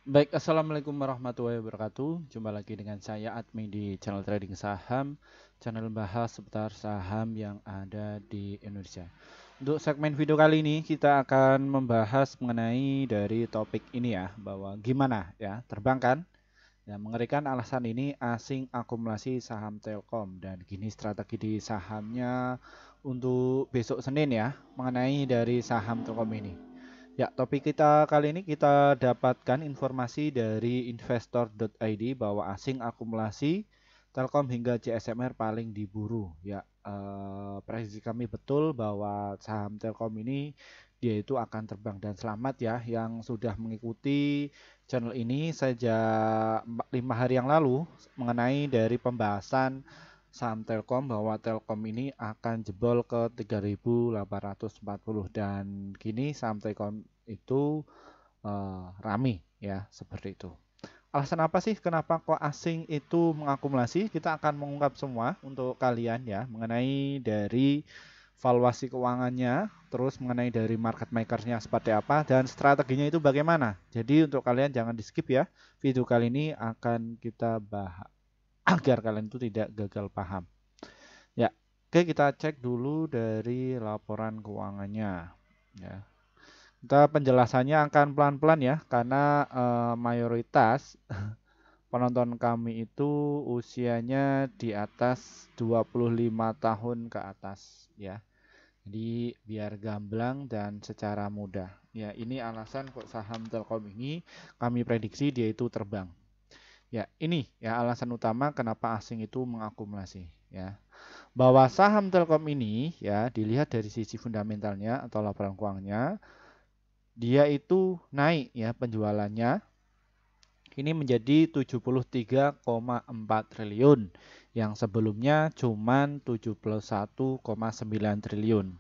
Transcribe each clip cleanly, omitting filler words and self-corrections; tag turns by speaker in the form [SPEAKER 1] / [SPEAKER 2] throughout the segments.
[SPEAKER 1] Baik, assalamualaikum warahmatullahi wabarakatuh. Jumpa lagi dengan saya Admi di channel Trading Saham, channel bahas seputar saham yang ada di Indonesia. Untuk segmen video kali ini kita akan membahas mengenai dari topik ini ya, bahwa gimana ya terbang kan? Ya, mengerikan alasan ini asing akumulasi saham Telkom dan gini strategi di sahamnya untuk besok Senin ya, mengenai dari saham Telkom ini. Ya, topik kita kali ini kita dapatkan informasi dari investor.id bahwa asing akumulasi Telkom hingga CSMR paling diburu. Ya, prediksi kami betul bahwa saham Telkom ini dia itu akan terbang dan selamat ya yang sudah mengikuti channel ini sejak 5 hari yang lalu mengenai dari pembahasan saham Telkom bahwa Telkom ini akan jebol ke 3.840 dan kini saham Telkom itu rame ya seperti itu. Alasan apa sih kenapa kok asing itu mengakumulasi? Kita akan mengungkap semua untuk kalian ya mengenai dari valuasi keuangannya, terus mengenai dari market makersnya seperti apa dan strateginya itu bagaimana. Jadi untuk kalian jangan di skip ya. Video kali ini akan kita bahas agar kalian itu tidak gagal paham. Ya, oke kita cek dulu dari laporan keuangannya. Ya, kita penjelasannya akan pelan-pelan ya, karena mayoritas penonton kami itu usianya di atas 25 tahun ke atas ya. Jadi biar gamblang dan secara mudah. Ya, ini alasan kok saham Telkom ini kami prediksi dia itu terbang. Ya, ini ya alasan utama kenapa asing itu mengakumulasi ya. Bahwa saham Telkom ini ya dilihat dari sisi fundamentalnya atau laporan keuangannya dia itu naik ya penjualannya ini menjadi 73,4 triliun yang sebelumnya cuma 71,9 triliun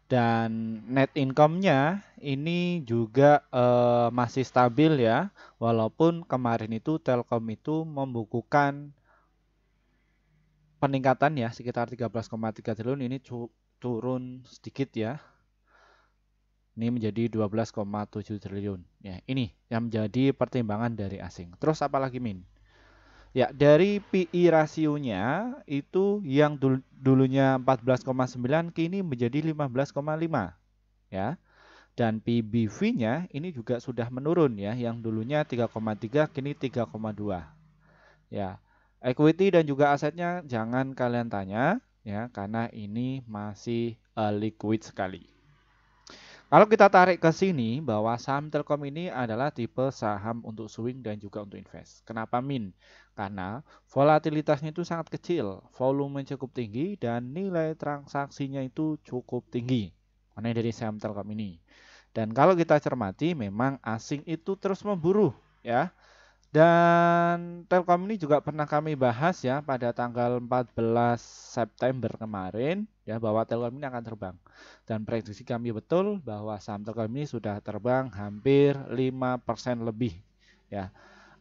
[SPEAKER 1] dan net income-nya ini juga masih stabil ya walaupun kemarin itu Telkom itu membukukan peningkatan ya sekitar 13,3 triliun ini turun sedikit ya. Ini menjadi 12,7 triliun. Ya, ini yang menjadi pertimbangan dari asing. Terus apalagi Min? Ya, dari PI rasionya itu yang dulunya 14,9 kini menjadi 15,5 ya. Dan PBV-nya ini juga sudah menurun ya, yang dulunya 3,3 kini 3,2. Ya. Equity dan juga asetnya jangan kalian tanya ya, karena ini masih liquid sekali. Kalau kita tarik ke sini bahwa saham Telkom ini adalah tipe saham untuk swing dan juga untuk invest. Kenapa Min? Karena volatilitasnya itu sangat kecil, volume cukup tinggi dan nilai transaksinya itu cukup tinggi. Mana dari saham Telkom ini. Dan kalau kita cermati memang asing itu terus memburu ya. Dan Telkom ini juga pernah kami bahas ya pada tanggal 14 September kemarin ya bahwa Telkom ini akan terbang. Dan prediksi kami betul bahwa saham Telkom ini sudah terbang hampir 5% lebih ya.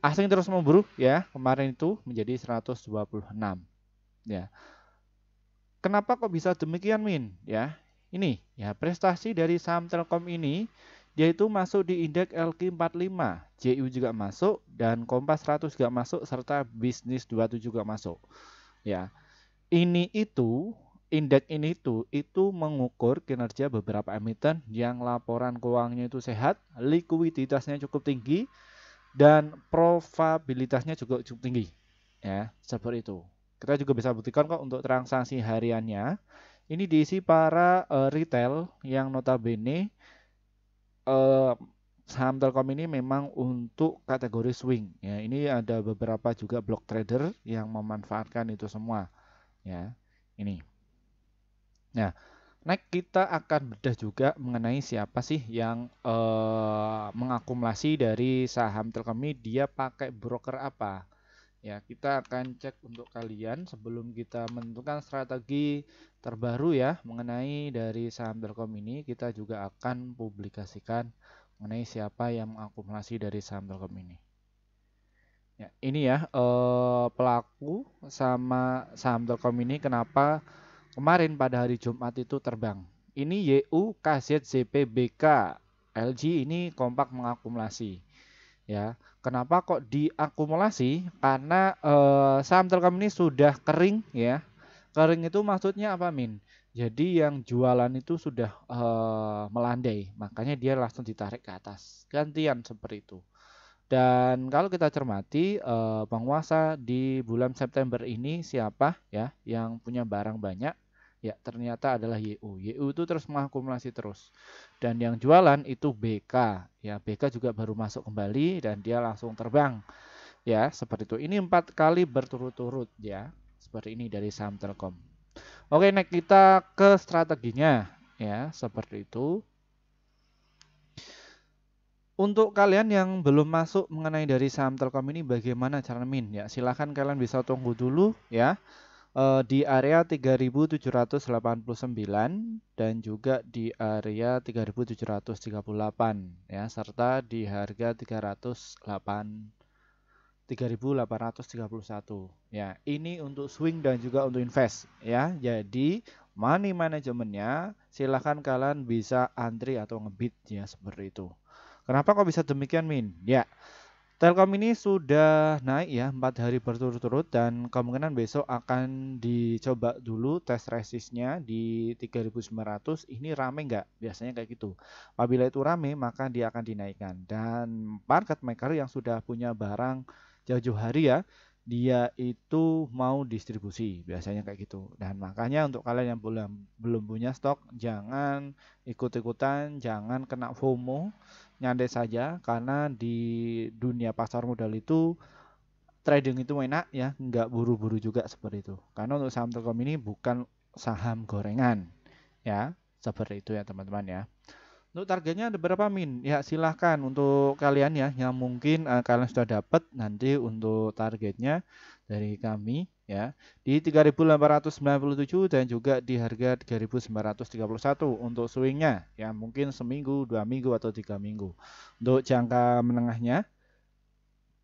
[SPEAKER 1] Asing terus memburu ya, kemarin itu menjadi 126 ya. Kenapa kok bisa demikian Min? Ya, ini ya prestasi dari saham Telkom ini dia itu masuk di indeks LQ45, JU juga masuk dan Kompas 100 juga masuk serta Bisnis 27 juga masuk. Ya, ini itu indeks ini itu mengukur kinerja beberapa emiten yang laporan keuangannya itu sehat, likuiditasnya cukup tinggi dan probabilitasnya juga cukup tinggi. Ya, seperti itu. Kita juga bisa buktikan kok untuk transaksi hariannya. Ini diisi para retail yang notabene eh, saham Telkom ini memang untuk kategori swing. Ya, ini ada beberapa juga block trader yang memanfaatkan itu semua. Ya, ini. Nah, next kita akan bedah juga mengenai siapa sih yang mengakumulasi dari saham Telkom ini. Dia pakai broker apa? Ya, kita akan cek untuk kalian sebelum kita menentukan strategi terbaru ya mengenai dari saham Telkom ini. Kita juga akan publikasikan mengenai siapa yang mengakumulasi dari saham Telkom ini. Ya, ini ya pelaku sama saham Telkom ini kenapa kemarin pada hari Jumat itu terbang. Ini YU KZZPBK LG ini kompak mengakumulasi. ya. Kenapa kok diakumulasi? Karena saham Telkom ini sudah kering ya. Kering itu maksudnya apa, Min? Jadi yang jualan itu sudah melandai, makanya dia langsung ditarik ke atas. Gantian seperti itu. Dan kalau kita cermati penguasa di bulan September ini siapa ya yang punya barang banyak? Ya, ternyata adalah YU. YU itu terus mengakumulasi terus. Dan yang jualan itu BK. Ya, BK juga baru masuk kembali dan dia langsung terbang. Ya, seperti itu. Ini 4 kali berturut-turut ya. Seperti ini dari saham Telkom. Oke, next kita ke strateginya ya, seperti itu. Untuk kalian yang belum masuk mengenai dari saham Telkom ini bagaimana cara min ya, silahkan kalian bisa tunggu dulu ya di area 3789 dan juga di area 3738 ya, serta di harga 3831 ya. Ini untuk swing dan juga untuk invest ya. Jadi money manajemennya silahkan kalian bisa antri atau ngebit ya, seperti itu. Kenapa kok bisa demikian, Min? Ya, Telkom ini sudah naik ya 4 hari berturut-turut dan kemungkinan besok akan dicoba dulu tes resistnya di 3900. Ini rame nggak? Biasanya kayak gitu. Apabila itu rame maka dia akan dinaikkan. Dan market maker yang sudah punya barang jauh-jauh hari ya, dia itu mau distribusi. Biasanya kayak gitu. Dan makanya untuk kalian yang belum punya stok, jangan ikut-ikutan, jangan kena FOMO, nyantai saja karena di dunia pasar modal itu trading itu enak ya, nggak buru-buru juga seperti itu. Karena untuk saham Telkom ini bukan saham gorengan ya, seperti itu ya teman-teman ya. Untuk targetnya ada berapa, Min? Ya silahkan untuk kalian ya yang mungkin kalian sudah dapat nanti untuk targetnya dari kami ya di 3897 dan juga di harga 3931 untuk swingnya ya, mungkin seminggu, 2 minggu atau 3 minggu. Untuk jangka menengahnya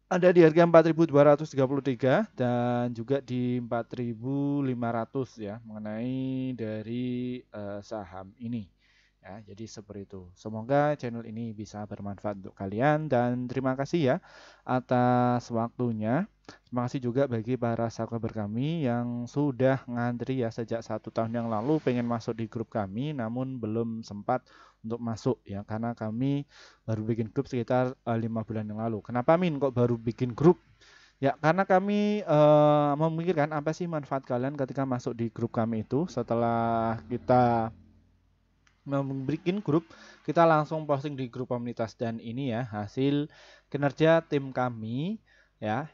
[SPEAKER 1] ada di harga 4233 dan juga di 4500 ya, mengenai dari saham ini. Ya, jadi seperti itu. Semoga channel ini bisa bermanfaat untuk kalian dan terima kasih ya atas waktunya. Terima kasih juga bagi para subscriber kami yang sudah ngantri ya sejak 1 tahun yang lalu pengen masuk di grup kami namun belum sempat untuk masuk ya, karena kami baru bikin grup sekitar 5 bulan yang lalu. Kenapa, Min, kok baru bikin grup? Ya, karena kami memikirkan apa sih manfaat kalian ketika masuk di grup kami itu. Setelah kita membuat grup, kita langsung posting di grup komunitas dan ini ya hasil kinerja tim kami ya.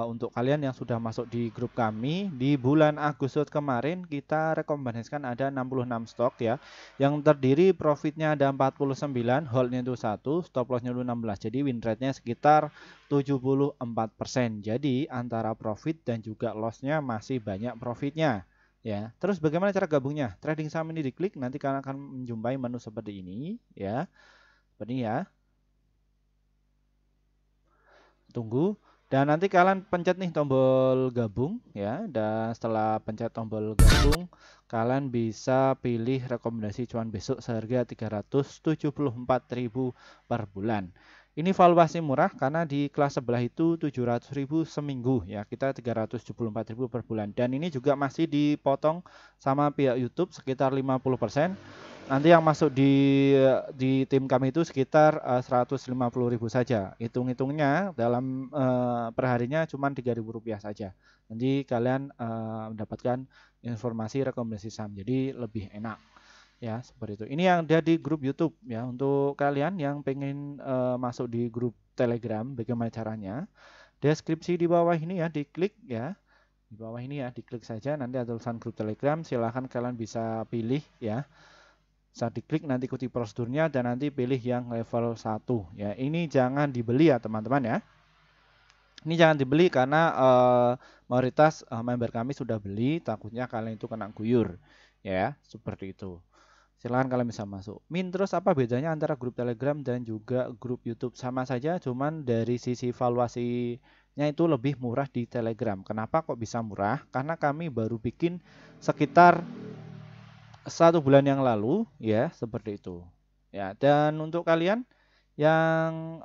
[SPEAKER 1] Untuk kalian yang sudah masuk di grup kami di bulan Agustus kemarin kita rekomendasikan ada 66 stok ya, yang terdiri profitnya ada 49, holdnya itu 1, stop lossnya itu 16, jadi win rate-nya sekitar 74%. Jadi antara profit dan juga lossnya masih banyak profitnya ya. Terus bagaimana cara gabungnya? Trading saham ini diklik, nanti kalian akan menjumpai menu seperti ini ya. Seperti ini ya. Tunggu. Dan nanti kalian pencet nih tombol gabung ya. Dan setelah pencet tombol gabung, kalian bisa pilih rekomendasi cuan besok seharga 374.000 per bulan. Ini valuasi murah karena di kelas sebelah itu 700.000 seminggu ya, kita 374.000 per bulan. Dan ini juga masih dipotong sama pihak YouTube sekitar 50%. Nanti yang masuk di tim kami itu sekitar 150.000 saja. Hitung-hitungnya dalam perharinya cuma Rp3.000 saja. Nanti kalian mendapatkan informasi rekomendasi saham, jadi lebih enak. Ya, seperti itu. Ini yang ada di grup YouTube ya. Untuk kalian yang pengen masuk di grup Telegram, bagaimana caranya? Deskripsi di bawah ini ya, diklik ya. Di bawah ini ya, diklik saja. Nanti ada tulisan grup Telegram. Silahkan kalian bisa pilih ya. Saat diklik nanti ikuti prosedurnya dan nanti pilih yang level 1 ya. Ini jangan dibeli ya, teman-teman ya. Ini jangan dibeli karena mayoritas member kami sudah beli, takutnya kalian itu kena guyur ya, seperti itu. Silahkan kalian bisa masuk. Min, terus apa bedanya antara grup Telegram dan juga grup YouTube? Sama saja, cuman dari sisi valuasinya itu lebih murah di Telegram. Kenapa kok bisa murah? Karena kami baru bikin sekitar 1 bulan yang lalu ya, seperti itu. Ya, dan untuk kalian yang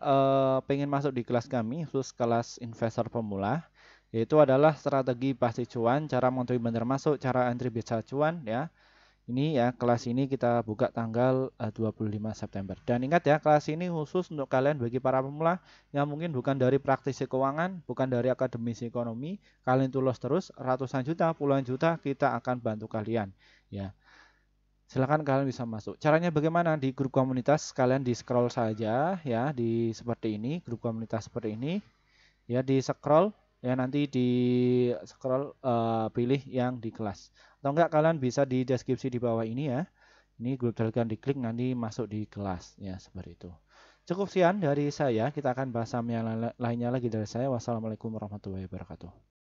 [SPEAKER 1] pengen masuk di kelas kami, khusus kelas investor pemula, yaitu adalah strategi pasti cuan, cara menentukan benar masuk, cara entry bisa cuan ya. Ini ya, kelas ini kita buka tanggal 25 September. Dan ingat ya, kelas ini khusus untuk kalian bagi para pemula yang mungkin bukan dari praktisi keuangan, bukan dari akademisi ekonomi. Kalian tulis terus ratusan juta, puluhan juta, kita akan bantu kalian. Ya, silakan kalian bisa masuk. Caranya bagaimana? Di grup komunitas kalian di scroll saja ya, di seperti ini, grup komunitas seperti ini. Ya, di scroll ya, nanti di scroll pilih yang di kelas. Atau enggak kalian bisa di deskripsi di bawah ini ya. Ini grup Telegram, diklik nanti masuk di kelas ya, seperti itu. Cukup sekian dari saya. Kita akan bahas yang lainnya lagi dari saya. Wassalamualaikum warahmatullahi wabarakatuh.